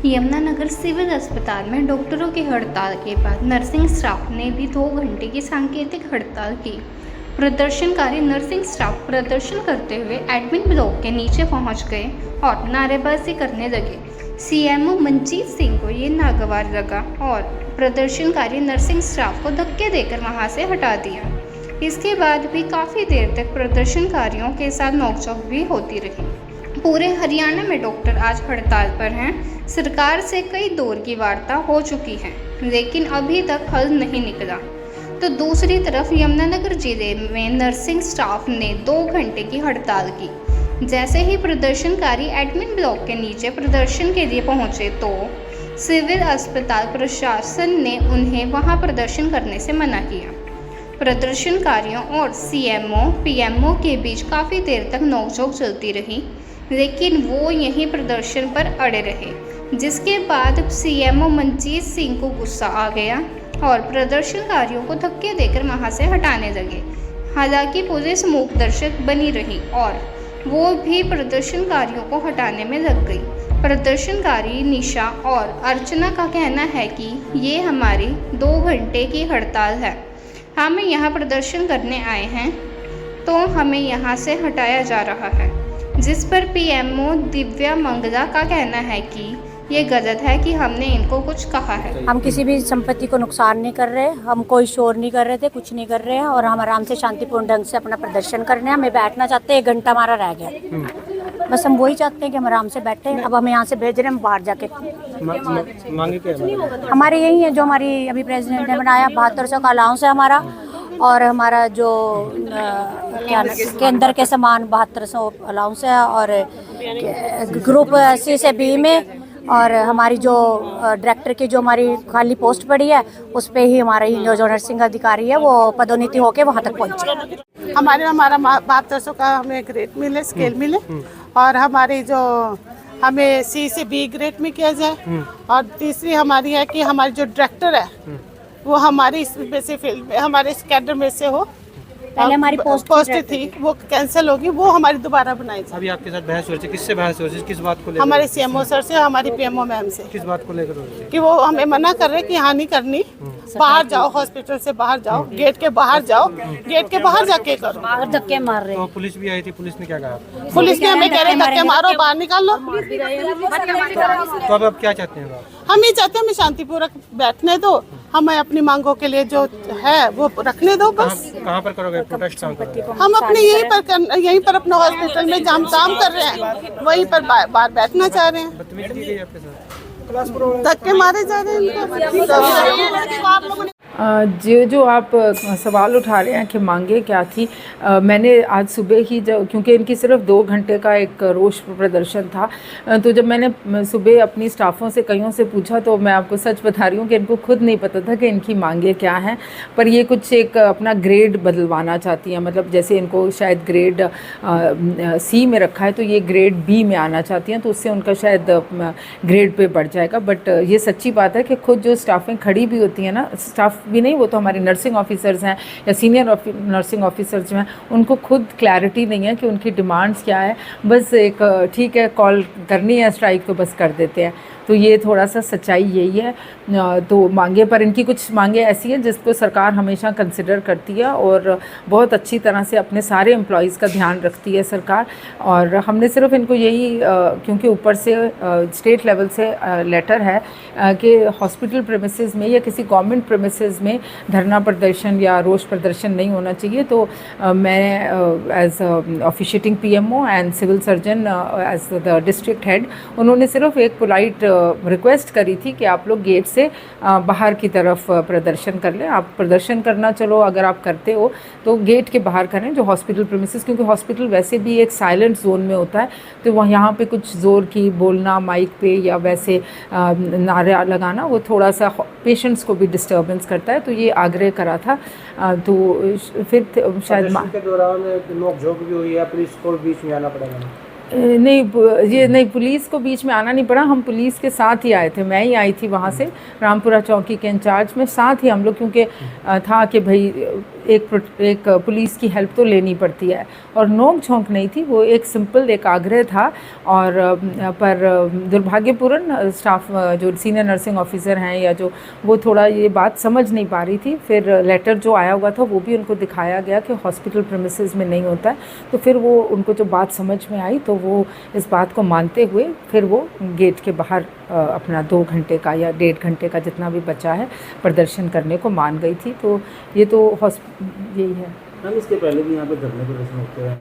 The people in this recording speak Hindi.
यमुनानगर सिविल अस्पताल में डॉक्टरों की हड़ताल के बाद नर्सिंग स्टाफ ने भी 2 घंटे की सांकेतिक हड़ताल की। प्रदर्शनकारी नर्सिंग स्टाफ प्रदर्शन करते हुए एडमिन ब्लॉक के नीचे पहुंच गए और नारेबाजी करने लगे। सीएमओ मनजीत सिंह को ये नागवार लगा और प्रदर्शनकारी नर्सिंग स्टाफ को धक्के देकर वहां से हटा दिया। इसके बाद भी काफ़ी देर तक प्रदर्शनकारियों के साथ नोकझोंक भी होती रही। पूरे हरियाणा में डॉक्टर आज हड़ताल पर हैं। सरकार से कई दौर की वार्ता हो चुकी है, लेकिन अभी तक हल नहीं निकला। तो दूसरी तरफ यमुनानगर जिले में नर्सिंग स्टाफ ने 2 घंटे की हड़ताल की। जैसे ही प्रदर्शनकारी एडमिन ब्लॉक के नीचे प्रदर्शन के लिए पहुंचे तो सिविल अस्पताल प्रशासन ने उन्हें वहां प्रदर्शन करने से मना किया। प्रदर्शनकारियों और सीएमओ पीएमओ के बीच काफ़ी देर तक नोकझोंक चलती रही, लेकिन वो यहीं प्रदर्शन पर अड़े रहे, जिसके बाद सीएमओ मनजीत सिंह को गुस्सा आ गया और प्रदर्शनकारियों को धक्के देकर वहां से हटाने लगे। हालांकि पुलिस मूक दर्शक बनी रही और वो भी प्रदर्शनकारियों को हटाने में लग गई। प्रदर्शनकारी निशा और अर्चना का कहना है कि ये हमारी 2 घंटे की हड़ताल है। हम यहाँ प्रदर्शन करने आए हैं तो हमें यहाँ से हटाया जा रहा है, जिस पर पीएमओ दिव्या मंगला का कहना है कि ये गलत है कि हमने इनको कुछ कहा है। हम किसी भी संपत्ति को नुकसान नहीं कर रहे, हम कोई शोर नहीं कर रहे थे, कुछ नहीं कर रहे हैं और हम आराम से शांतिपूर्ण ढंग से अपना प्रदर्शन करने हमें बैठना चाहते हैं। 1 घंटा हमारा रह गया, बस हम वही चाहते हैं कि हम आराम से बैठे। अब हम यहाँ से भेज रहे हैं, हम बाहर जाके मांगे क्या हमारे यही है जो हमारी अभी प्रेसिडेंट ने बनाया 7200 का अलाउंस है हमारा, और हमारा जो क्या केंद्र के समान 7200 अलाउंस है, और ग्रुप सी से बी में, और हमारी जो डायरेक्टर की जो हमारी खाली पोस्ट पड़ी है उस पे ही हमारी जो नर्सिंग अधिकारी है वो पदोन्नति होके वहाँ तक पहुँचे। हमारा 7200 का हमें ग्रेड मिले, स्केल मिले, और हमारी जो हमें सी से बी ग्रेड में किया जाए। और तीसरी हमारी है कि हमारी जो डायरेक्टर है वो हमारी इसमें से फील्ड में हमारे इस कैडर में से हो। पहले हमारी पोस्ट थी वो कैंसिल होगी, वो हमारी दोबारा बनाई जाए। अभी आपके साथ बहस हो रही है, किससे बहस हो रही है, किस बात को लेकर? हमारे सीएमओ सर से, हमारी पीएमओ मैम से। किस बात को लेकर हो रही है? कि वो हमें मना कर रहे हैं कि यहाँ नहीं करनी, बाहर जाओ, हॉस्पिटल से बाहर जाओ, गेट के बाहर जाओ, गेट के बाहर जाके करो। बाहर धक्के मार रहे तो पुलिस भी आई थी, पुलिस ने क्या कहा? पुलिस ने हमें कह रहे धक्के मारो, बाहर निकालो। तो अब क्या चाहते हैं आप? हम ये चाहते हैं हमें शांतिपूर्वक बैठने दो, हमें अपनी मांगों के लिए जो है वो रखने दो बस। कहाँ पर करोगे प्रोटेस्ट? हम अपने यहीं पर अपने हॉस्पिटल में जहाँ काम कर रहे हैं वहीं पर बाहर बैठना चाह रहे हैं। बदतमीजी की गई आपके साथ? धक्के मारे जा रहे हैं। जो आप सवाल उठा रहे हैं कि मांगे क्या थी, मैंने आज सुबह ही क्योंकि इनकी सिर्फ 2 घंटे का एक रोष प्रदर्शन था, तो जब मैंने सुबह अपनी स्टाफों से कईयों से पूछा तो मैं आपको सच बता रही हूँ कि इनको खुद नहीं पता था कि इनकी मांगे क्या हैं। पर ये कुछ एक अपना ग्रेड बदलवाना चाहती हैं, मतलब जैसे इनको शायद ग्रेड सी में रखा है तो ये ग्रेड बी में आना चाहती हैं, तो उससे उनका शायद ग्रेड पे बढ़ जाएगा। बट ये सच्ची बात है कि खुद जो स्टाफें खड़ी भी होती हैं ना, स्टाफ भी नहीं, वो तो हमारे नर्सिंग ऑफिसर्स हैं या सीनियर नर्सिंग ऑफिसर्स जो हैं, उनको खुद क्लैरिटी नहीं है कि उनकी डिमांड्स क्या है। बस एक ठीक है कॉल करनी है स्ट्राइक तो बस कर देते हैं। तो ये थोड़ा सा सच्चाई यही है। तो मांगे पर इनकी कुछ मांगे ऐसी हैं जिसको सरकार हमेशा कंसिडर करती है और बहुत अच्छी तरह से अपने सारे एम्प्लॉयज़ का ध्यान रखती है सरकार। और हमने सिर्फ इनको यही क्योंकि ऊपर से स्टेट लेवल से लेटर है कि हॉस्पिटल प्रेमिसेस में या किसी गवर्नमेंट प्रेमिसेस में धरना प्रदर्शन या रोष प्रदर्शन नहीं होना चाहिए। तो मैं as officiating PMO and civil surgeon as the district head, उन्होंने सिर्फ एक पोलाइट रिक्वेस्ट करी थी कि आप लोग गेट से बाहर की तरफ प्रदर्शन कर लें। आप प्रदर्शन करना चलो अगर आप करते हो तो गेट के बाहर करें, जो हॉस्पिटल प्रीमिसेस, क्योंकि हॉस्पिटल वैसे भी एक साइलेंट जोन में होता है, तो वहाँ यहाँ पे कुछ ज़ोर की बोलना माइक पे या वैसे नारा लगाना वो थोड़ा सा पेशेंट्स को भी डिस्टर्बेंस करता है। तो ये आग्रह करा था। तो फिर शायद के दौरान नोकझोंक भी हुई है, पुलिस को बीच में आना पड़ेगा? नहीं, पुलिस को बीच में आना नहीं पड़ा। हम पुलिस के साथ ही आए थे, मैं ही आई थी वहाँ से रामपुरा चौकी के इंचार्ज में, साथ ही हम लोग, क्योंकि था कि भाई एक पुलिस की हेल्प तो लेनी पड़ती है। और नोक झोंक नहीं थी, वो एक सिंपल एक आग्रह था। और पर दुर्भाग्यपूर्ण स्टाफ जो सीनियर नर्सिंग ऑफिसर हैं या जो, वो थोड़ा ये बात समझ नहीं पा रही थी। फिर लेटर जो आया हुआ था वो भी उनको दिखाया गया कि हॉस्पिटल प्रेमिसेस में नहीं होता है। तो फिर वो उनको जो बात समझ में आई तो वो इस बात को मानते हुए फिर वो गेट के बाहर अपना 2 घंटे का या 1.5 घंटे का जितना भी बचा है प्रदर्शन करने को मान गई थी। तो ये तो यही है। मैम इसके पहले भी यहाँ पे धरने प्रदर्शन होते हैं।